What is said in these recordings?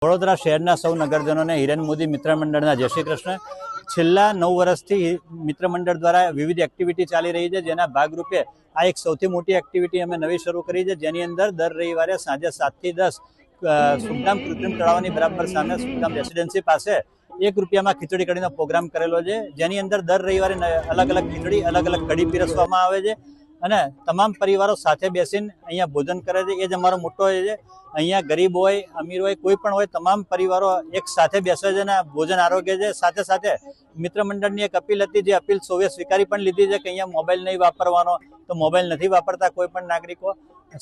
વડોદરા શહેરના સૌ નગરજનોને હિરેન મોદી મિત્ર મંડળના જય શ્રી કૃષ્ણ। છેલ્લા 9 વર્ષથી મિત્ર મંડળ દ્વારા વિવિધ એક્ટિવિટી ચાલી રહી છે, જેના ભાગરૂપે આ એક સૌથી મોટી એક્ટિવિટી અમે નવી શરૂ કરી છે, જેની અંદર દર રવિવારે સાંજે 7 થી 10 સુખધામ કૃત્રિમ તળાવની બરાબર સામે સુખધામ રેસિડેન્સી પાસે ₹1 માં ખીચડી કઢીનો પ્રોગ્રામ કરેલો છે, જેની અંદર દર રવિવારે અલગ અલગ ખીચડી અલગ અલગ કઢી પીરસવામાં આવે છે અને તમામ પરિવારો સાથે બેસીને અહીંયા ભોજન કરે છે। એ જ અમારો મોટો છે। અહીંયા ગરીબ હોય અમીર હોય કોઈ પણ હોય તમામ પરિવારો એક સાથે બેસે છે અને ભોજન આરોગ્ય છે। સાથે સાથે મિત્ર મંડળની એક અપીલ હતી, જે અપીલ સૌએ સ્વીકારી પણ લીધી છે કે અહીંયા મોબાઈલ નહીં વાપરવાનો, તો મોબાઈલ નથી વાપરતા કોઈ પણ નાગરિકો,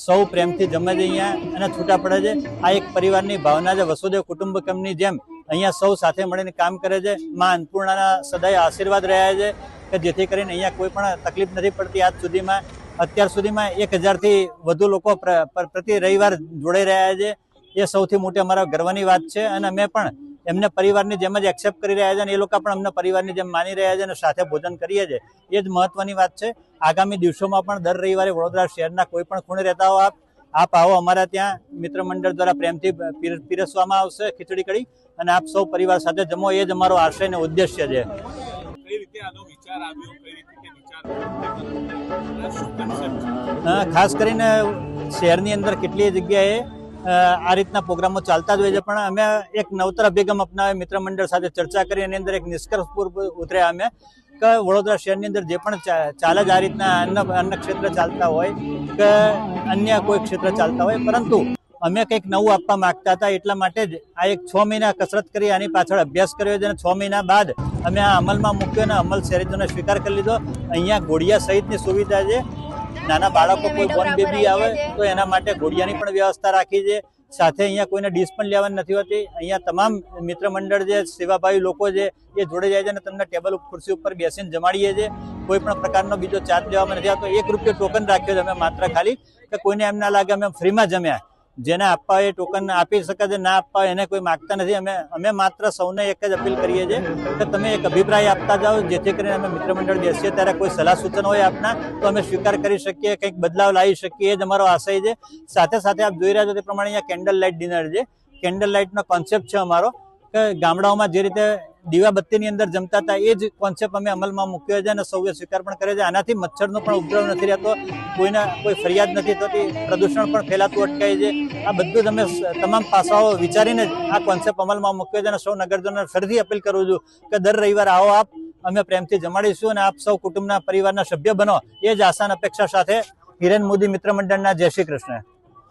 સૌ પ્રેમથી જમે છે અહીંયા અને છૂટા પડે છે। આ એક પરિવારની ભાવના છે, વસુદેવ કુટુંબકમની જેમ અહીંયા સૌ સાથે મળીને કામ કરે છે। માં અન્નપૂર્ણાના સદાય આશીર્વાદ રહ્યા છે કે જેથી કરીને અહીંયા કોઈ પણ તકલીફ નથી પડતી। અત્યાર સુધીમાં 1000 થી વધુ લોકો પ્રતિ રવિવાર જોડાઈ રહ્યા છે। એ સૌથી મોટી અમારા ગર્વની વાત છે અને અમે પણ એમને પરિવારની જેમ જ એક્સેપ્ટ કરી રહ્યા છે અને એ લોકો પણ અમને પરિવારની જેમ માની રહ્યા છે અને સાથે ભોજન કરીએ છીએ। એ જ મહત્વની વાત છે। આગામી દિવસોમાં પણ દર રવિવારે વડોદરા શહેરના કોઈ પણ ખૂણે રહેતા હો આપ આવો, અમારા ત્યાં મિત્ર મંડળ દ્વારા પ્રેમથી પીરસવામાં આવશે ખીચડી કઢી અને આપ સૌ પરિવાર સાથે જમો। એ જ અમારો આશય અને ઉદ્દેશ્ય છે। ખાસ કરીને શહેરની અંદર કેટલીય જગ્યાએ આ રીતના પ્રોગ્રામો ચાલતા જ હોય છે, પણ અમે એક નવતર અભિગમ અપનાવે મિત્ર મંડળ સાથે ચર્ચા કરી એની અંદર એક નિષ્કર્ષ પર ઉતર્યા અમે કે વડોદરા શહેરની અંદર જે પણ ચાલે જ આ રીતના અન્ન ક્ષેત્ર ચાલતા હોય કે અન્ય કોઈ ક્ષેત્ર ચાલતા હોય, પરંતુ અમે કંઈક નવું આપવા માંગતા હતા। એટલા માટે જ આ એક 6 મહિના કસરત કરી, આની પાછળ અભ્યાસ કર્યો છે અને 6 મહિના બાદ અમે આ અમલમાં મૂક્યો અને અમલ શહેરીજનોને સ્વીકાર કરી લીધો। અહીંયા ઘોડિયા સહિતની સુવિધા છે। નાના બાળકો કોઈ બોર્ન બેબી આવે તો એના માટે ઘોડિયાની પણ વ્યવસ્થા રાખી છે। સાથે અહીંયા કોઈને ડીશ પણ લેવાની નથી હોતી। અહીંયા તમામ મિત્ર મંડળ જે સેવાભાવી લોકો છે એ જોડે જાય છે અને તમને ટેબલ ખુરશી ઉપર બેસીને જમાડીએ છીએ। કોઈ પણ પ્રકારનો બીજો ચાર્જ લેવામાં નથી આવતો। ₹1 ટોકન રાખ્યો છે અમે માત્ર ખાલી કે કોઈને એમ ના લાગે અમે ફ્રીમાં જમ્યા। જેને આપવા હોય એ ટોકન આપી શકે છે, ના આપવા હોય એને કોઈ માગતા નથી। અમે માત્ર સૌને એક જ અપીલ કરીએ છીએ કે તમે એક અભિપ્રાય આપતા જાઓ, જેથી કરીને અમે મિત્ર મંડળ બેસીએ ત્યારે કોઈ સલાહ સૂચન હોય આપના તો અમે સ્વીકાર કરી શકીએ, કંઈક બદલાવ લાવી શકીએ। એ જ અમારો આશય છે। સાથે સાથે આપ જોઈ રહ્યા છો તે પ્રમાણે અહીંયા કેન્ડલ લાઇટ ડિનર છે। કેન્ડલ લાઇટનો કોન્સેપ્ટ છે અમારો કે ગામડાઓમાં જે રીતે દીવાબત્તીની અંદર જમતા હતા એ જ કોન્સેપ્ટ અમે અમલમાં મૂક્યો છે અને સૌએ સ્વીકાર પણ કરે છે। આનાથી મચ્છરનો પણ ઉપદ્રવ નથી રહેતો, કોઈને કોઈ ફરિયાદ નથી થતી, પ્રદૂષણ પણ ફેલાતું અટકાય છે। આ બધું જ અમે તમામ પાસાઓ વિચારીને જ આ કોન્સેપ્ટ અમલમાં મૂક્યો છે અને સૌ નગરજનોને ફરીથી અપીલ કરું છું કે દર રવિવાર આવો આપ, અમે પ્રેમથી જમાડીશું અને આપ સૌ કુટુંબના પરિવારના સભ્ય બનો। એ જ આશા અને અપેક્ષા સાથે હિરેન મોદી મિત્ર મંડળના જય શ્રી કૃષ્ણ।